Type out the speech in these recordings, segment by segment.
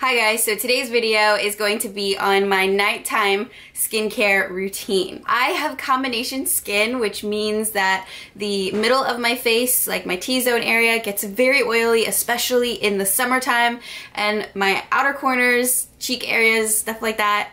Hi guys, so today's video is going to be on my nighttime skincare routine. I have combination skin, which means that the middle of my face, like my T-zone area, gets very oily, especially in the summertime, and my outer corners, cheek areas, stuff like that,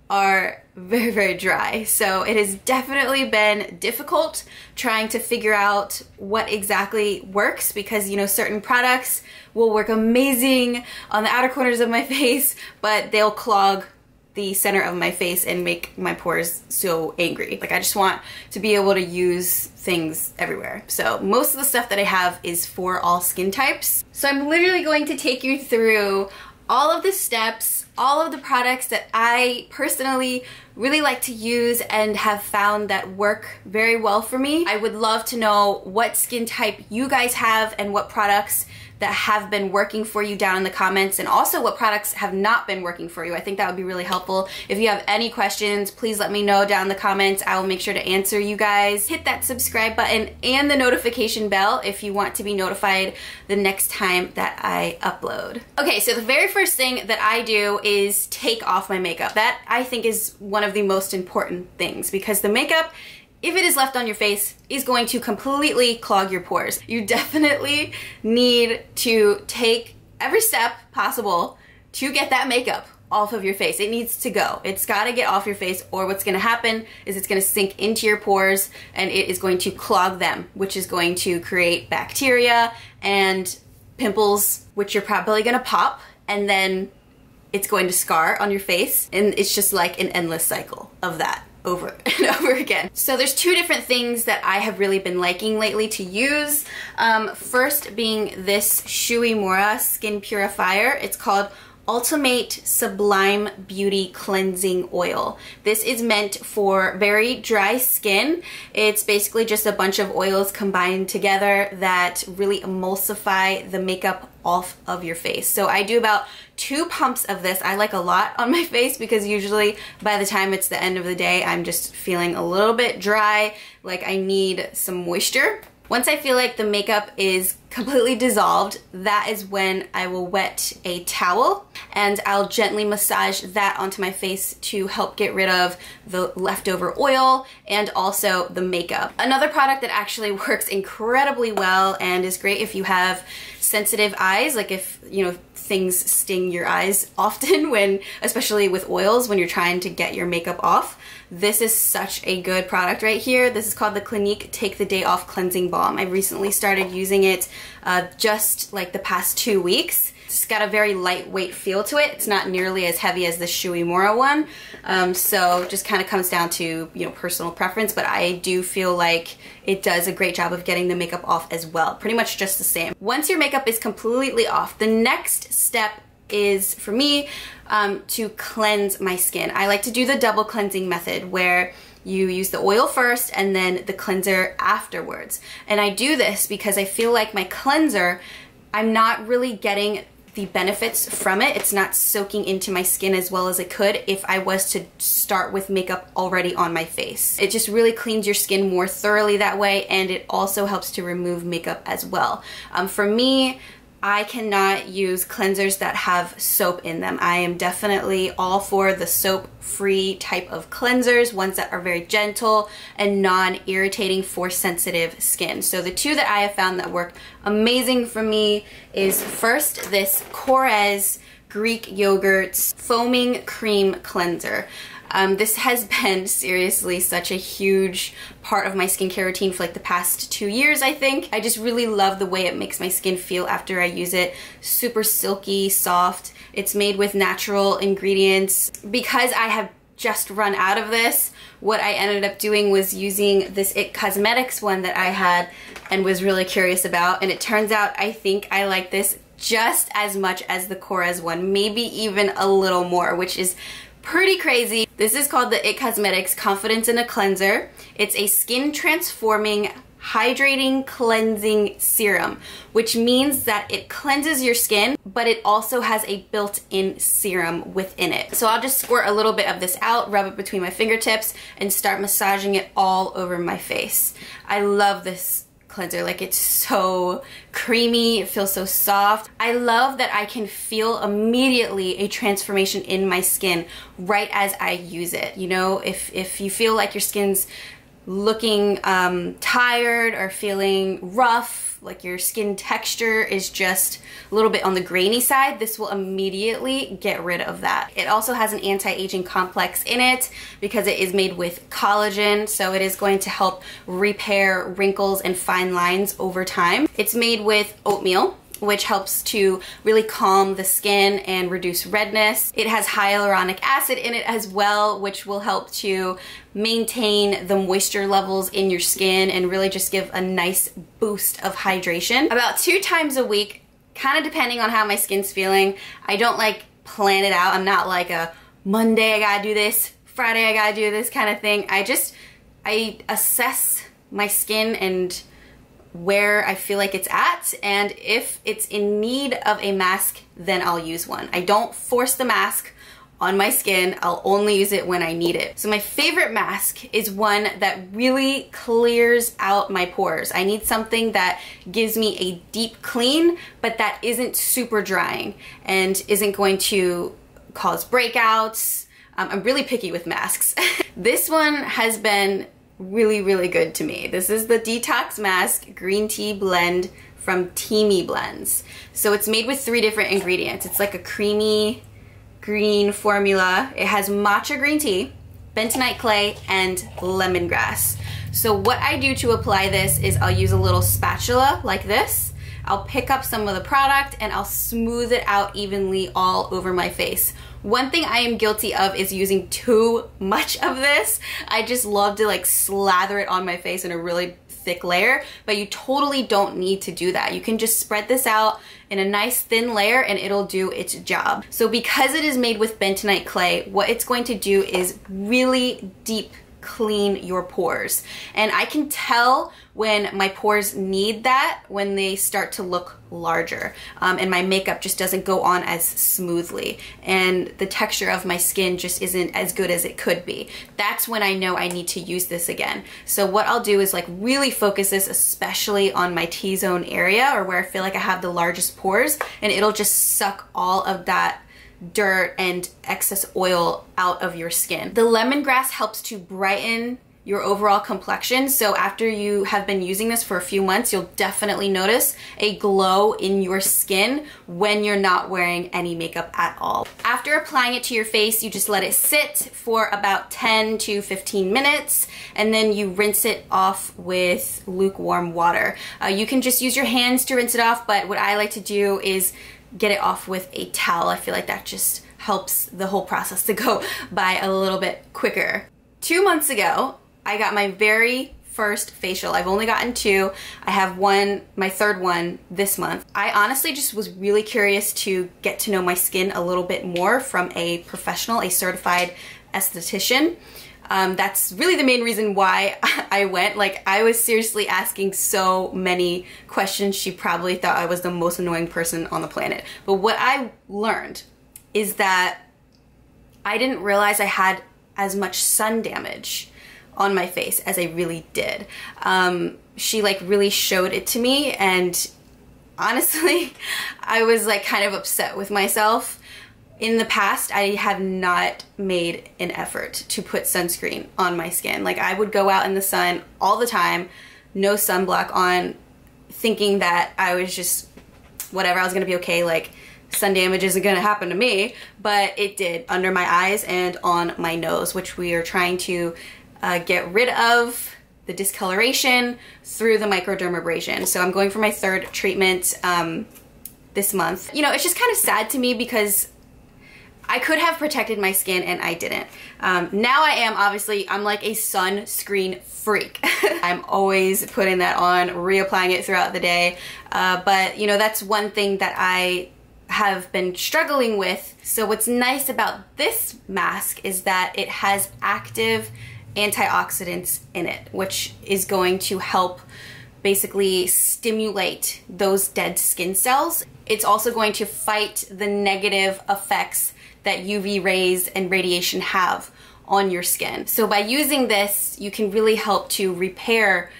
are very, very dry. So it has definitely been difficult trying to figure out what exactly works because, you know, certain products will work amazing on the outer corners of my face, but they'll clog the center of my face and make my pores so angry. Like, I just want to be able to use things everywhere. So most of the stuff that I have is for all skin types. So I'm literally going to take you through all of the steps, all of the products that I personally really like to use and have found that work very well for me. I would love to know what skin type you guys have and what products that have been working for you down in the comments, and also what products have not been working for you. I think that would be really helpful. If you have any questions, please let me know down in the comments. I will make sure to answer you guys. Hit that subscribe button and the notification bell if you want to be notified the next time that I upload. Okay, so the very first thing that I do is take off my makeup. That, I think, is one of the most important things, because the makeup, if it is left on your face, is going to completely clog your pores. You definitely need to take every step possible to get that makeup off of your face. It needs to go. It's gotta get off your face, or what's gonna happen is it's gonna sink into your pores and it is going to clog them, which is going to create bacteria and pimples, which you're probably gonna pop, and then it's going to scar on your face, and it's just like an endless cycle of that over and over again. So there's two different things that I have really been liking lately to use. First being this Shui Mora Skin Purifier. It's called Ultimate Sublime Beauty Cleansing Oil. This is meant for very dry skin. It's basically just a bunch of oils combined together that really emulsify the makeup off of your face. So I do about 2 pumps of this. I like a lot on my face because usually by the time it's the end of the day, I'm just feeling a little bit dry, like I need some moisture. Once I feel like the makeup is completely dissolved, that is when I will wet a towel and I'll gently massage that onto my face to help get rid of the leftover oil and also the makeup. Another product that actually works incredibly well and is great if you have sensitive eyes, like if, you know, things sting your eyes often when, especially with oils, when you're trying to get your makeup off. This is such a good product right here. This is called the Clinique Take the Day Off Cleansing Balm. I recently started using it just like the past 2 weeks. It's got a very lightweight feel to it. It's not nearly as heavy as the Shui Mora one. So just kind of comes down to, you know, personal preference, but I do feel like it does a great job of getting the makeup off as well. Pretty much just the same. Once your makeup is completely off, the next step is, for me, to cleanse my skin. I like to do the double cleansing method where you use the oil first and then the cleanser afterwards. And I do this because I feel like my cleanser, I'm not really getting the benefits from it. It's not soaking into my skin as well as it could if I was to start with makeup already on my face. It just really cleans your skin more thoroughly that way, and it also helps to remove makeup as well. For me, I cannot use cleansers that have soap in them. I am definitely all for the soap-free type of cleansers, ones that are very gentle and non-irritating for sensitive skin. So the two that I have found that work amazing for me is first this Korres Greek Yogurt's Foaming Cream Cleanser. This has been seriously such a huge part of my skincare routine for like the past 2 years, I think. I just really love the way it makes my skin feel after I use it. Super silky, soft. It's made with natural ingredients. Because I have just run out of this, what I ended up doing was using this IT Cosmetics one that I had and was really curious about. And it turns out I think I like this just as much as the Korres one, maybe even a little more, which is pretty crazy. This is called the IT Cosmetics Confidence in a Cleanser. It's a skin transforming, hydrating, cleansing serum, which means that it cleanses your skin, but it also has a built-in serum within it. So I'll just squirt a little bit of this out, rub it between my fingertips, and start massaging it all over my face. I love this cleanser. Like, it's so creamy, it feels so soft. I love that I can feel immediately a transformation in my skin right as I use it. You know, if you feel like your skin's looking tired or feeling rough, like your skin texture is just a little bit on the grainy side, this will immediately get rid of that. It also has an anti-aging complex in it because it is made with collagen, so it is going to help repair wrinkles and fine lines over time. It's made with oatmeal, which helps to really calm the skin and reduce redness. It has hyaluronic acid in it as well, which will help to maintain the moisture levels in your skin and really just give a nice boost of hydration. About 2 times a week, kind of depending on how my skin's feeling. I don't like plan it out. I'm not like a Monday I gotta do this, Friday I gotta do this kind of thing. I assess my skin and where I feel like it's at, and if it's in need of a mask, then I'll use one. I don't force the mask on my skin. I'll only use it when I need it. So my favorite mask is one that really clears out my pores. I need something that gives me a deep clean, but that isn't super drying and isn't going to cause breakouts. I'm really picky with masks. This one has been really good to me. This is the Detox Mask Green Tea Blend from Teamy Blends. So it's made with 3 different ingredients. It's like a creamy green formula. It has matcha green tea, bentonite clay, and lemongrass. So what I do to apply this is I'll use a little spatula like this. I'll pick up some of the product and I'll smooth it out evenly all over my face. One thing I am guilty of is using too much of this. I just love to like slather it on my face in a really thick layer, but you totally don't need to do that. You can just spread this out in a nice thin layer and it'll do its job. So because it is made with bentonite clay, what it's going to do is really deep clean your pores. And I can tell when my pores need that when they start to look larger, and my makeup just doesn't go on as smoothly and the texture of my skin just isn't as good as it could be. That's when I know I need to use this again. So what I'll do is like really focus this especially on my T-zone area, or where I feel like I have the largest pores, and it'll just suck all of that dirt and excess oil out of your skin. The lemongrass helps to brighten your overall complexion, so after you have been using this for a few months, you'll definitely notice a glow in your skin when you're not wearing any makeup at all. After applying it to your face, you just let it sit for about 10 to 15 minutes, and then you rinse it off with lukewarm water. You can just use your hands to rinse it off, but what I like to do is get it off with a towel. I feel like that just helps the whole process to go by a little bit quicker. 2 months ago, I got my very first facial. I've only gotten 2. I have one, my 3rd one this month. I honestly just was really curious to get to know my skin a little bit more from a professional, a certified esthetician. That's really the main reason why I went. Like, I was seriously asking so many questions. She probably thought I was the most annoying person on the planet. But what I learned is that I didn't realize I had as much sun damage on my face as I really did. She like really showed it to me, and honestly, I was like kind of upset with myself. In the past, I have not made an effort to put sunscreen on my skin. Like, I would go out in the sun all the time, no sunblock on, thinking that I was just, whatever, I was gonna be okay, like, sun damage isn't gonna happen to me, but it did, under my eyes and on my nose, which we are trying to get rid of the discoloration through the microdermabrasion. So I'm going for my 3rd treatment this month. You know, it's just kind of sad to me because I could have protected my skin and I didn't. Now I am, obviously, I'm like a sunscreen freak. I'm always putting that on, reapplying it throughout the day. But you know, that's one thing that I have been struggling with. So what's nice about this mask is that it has active antioxidants in it, which is going to help basically stimulate those dead skin cells. It's also going to fight the negative effects that UV rays and radiation have on your skin. So by using this, you can really help to repair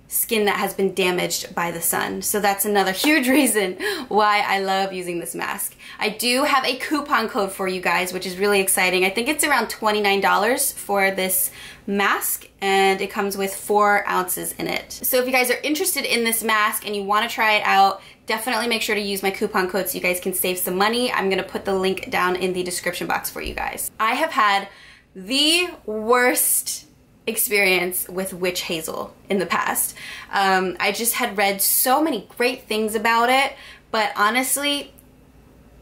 skin that has been damaged by the sun. So that's another huge reason why I love using this mask. I do have a coupon code for you guys, which is really exciting. I think it's around $29 for this mask, and it comes with 4 ounces in it. So if you guys are interested in this mask and you want to try it out, definitely make sure to use my coupon code so you guys can save some money. I'm gonna put the link down in the description box for you guys. I have had the worst experience with witch hazel in the past. I just had read so many great things about it, but honestly,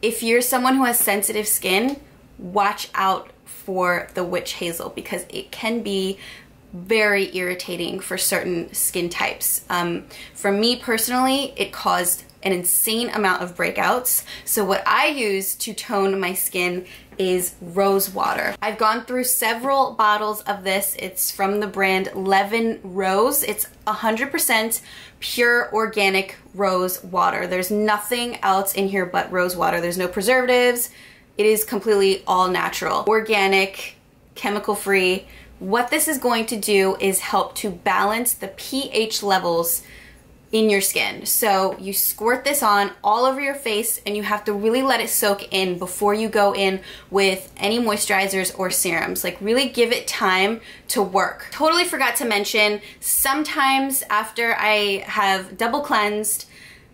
if you're someone who has sensitive skin, watch out for the witch hazel because it can be very irritating for certain skin types. For me personally, it caused an insane amount of breakouts. So what I use to tone my skin is rose water. I've gone through several bottles of this. It's from the brand Levin Rose. It's 100% pure organic rose water. There's nothing else in here but rose water. There's no preservatives. It is completely all natural, organic, chemical free. What this is going to do is help to balance the pH levels in your skin. So you squirt this on all over your face and you have to really let it soak in before you go in with any moisturizers or serums. Like really give it time to work. Totally forgot to mention, sometimes after I have double cleansed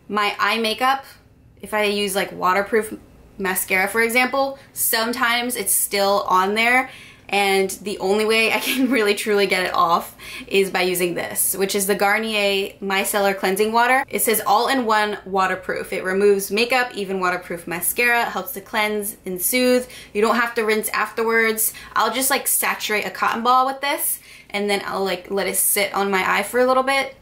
my eye makeup, if I use like waterproof mascara for example, sometimes it's still on there. And the only way I can really truly get it off is by using this, which is the Garnier Micellar Cleansing Water. It says all-in-one waterproof. It removes makeup, even waterproof mascara, helps to cleanse and soothe. You don't have to rinse afterwards. I'll just like saturate a cotton ball with this and then I'll like let it sit on my eye for a little bit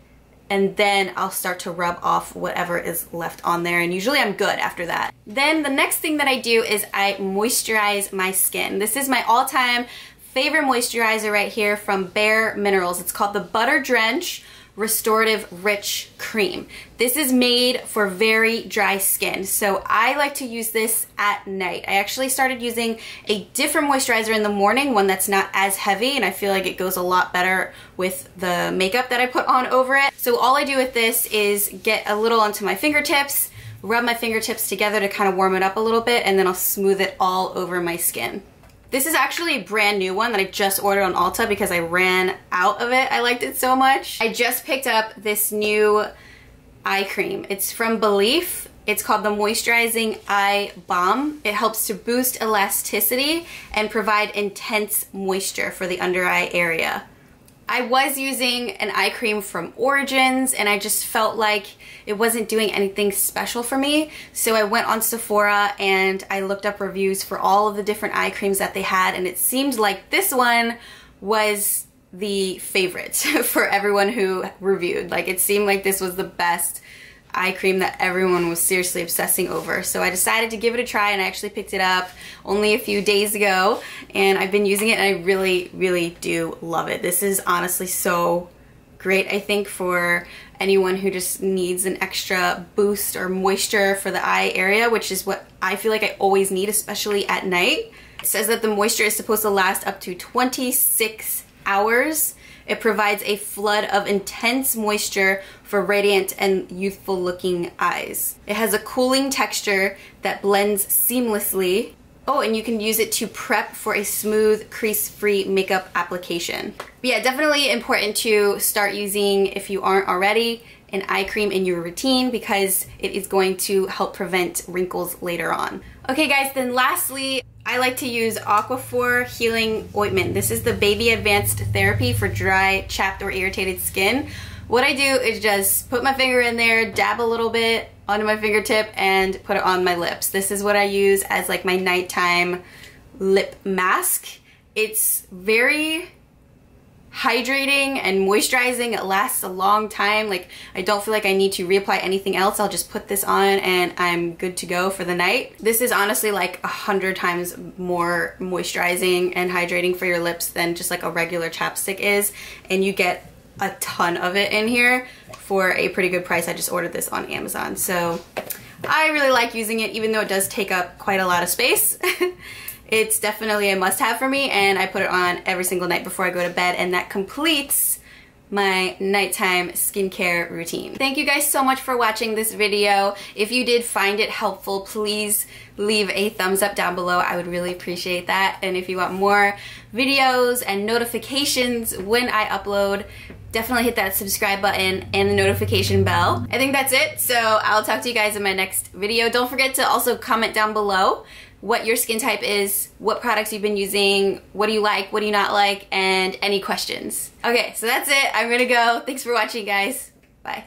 and then I'll start to rub off whatever is left on there, and usually I'm good after that. Then the next thing that I do is I moisturize my skin. This is my all-time favorite moisturizer right here from Bare Minerals. It's called the Butter Drench Restorative Rich Cream. This is made for very dry skin, so I like to use this at night. I actually started using a different moisturizer in the morning, one that's not as heavy, and I feel like it goes a lot better with the makeup that I put on over it. So all I do with this is get a little onto my fingertips, rub my fingertips together to kind of warm it up a little bit, and then I'll smooth it all over my skin. This is actually a brand new one that I just ordered on Ulta because I ran out of it. I liked it so much. I just picked up this new eye cream. It's from Belief. It's called the Moisturizing Eye Balm. It helps to boost elasticity and provide intense moisture for the under eye area. I was using an eye cream from Origins and I just felt like it wasn't doing anything special for me. So I went on Sephora and I looked up reviews for all of the different eye creams that they had, and it seemed like this one was the favorite for everyone who reviewed. Like it seemed like this was the best eye cream that everyone was seriously obsessing over. So I decided to give it a try and I actually picked it up only a few days ago and I've been using it and I really, really do love it. This is honestly so great, I think, for anyone who just needs an extra boost or moisture for the eye area, which is what I feel like I always need, especially at night. It says that the moisture is supposed to last up to 26 hours. It provides a flood of intense moisture for radiant and youthful looking eyes. It has a cooling texture that blends seamlessly. Oh, and you can use it to prep for a smooth, crease-free makeup application. But yeah, definitely important to start using, if you aren't already, an eye cream in your routine because it is going to help prevent wrinkles later on. Okay guys, then lastly, I like to use Aquaphor Healing Ointment. This is the Baby Advanced Therapy for dry, chapped, or irritated skin. What I do is just put my finger in there, dab a little bit onto my fingertip, and put it on my lips. This is what I use as like my nighttime lip mask. It's very hydrating and moisturizing. It lasts a long time. Like I don't feel like I need to reapply anything else. I'll just put this on and I'm good to go for the night. This is honestly like 100 times more moisturizing and hydrating for your lips than just like a regular chapstick is, and you get a ton of it in here for a pretty good price. I just ordered this on Amazon, so I really like using it even though it does take up quite a lot of space. It's definitely a must-have for me, and I put it on every single night before I go to bed, and that completes my nighttime skincare routine. Thank you guys so much for watching this video. If you did find it helpful, please leave a thumbs up down below. I would really appreciate that. And if you want more videos and notifications when I upload, definitely hit that subscribe button and the notification bell. I think that's it, so I'll talk to you guys in my next video. Don't forget to also comment down below what your skin type is, what products you've been using, what do you like, what do you not like, and any questions. Okay, so that's it. I'm gonna go. Thanks for watching, guys. Bye.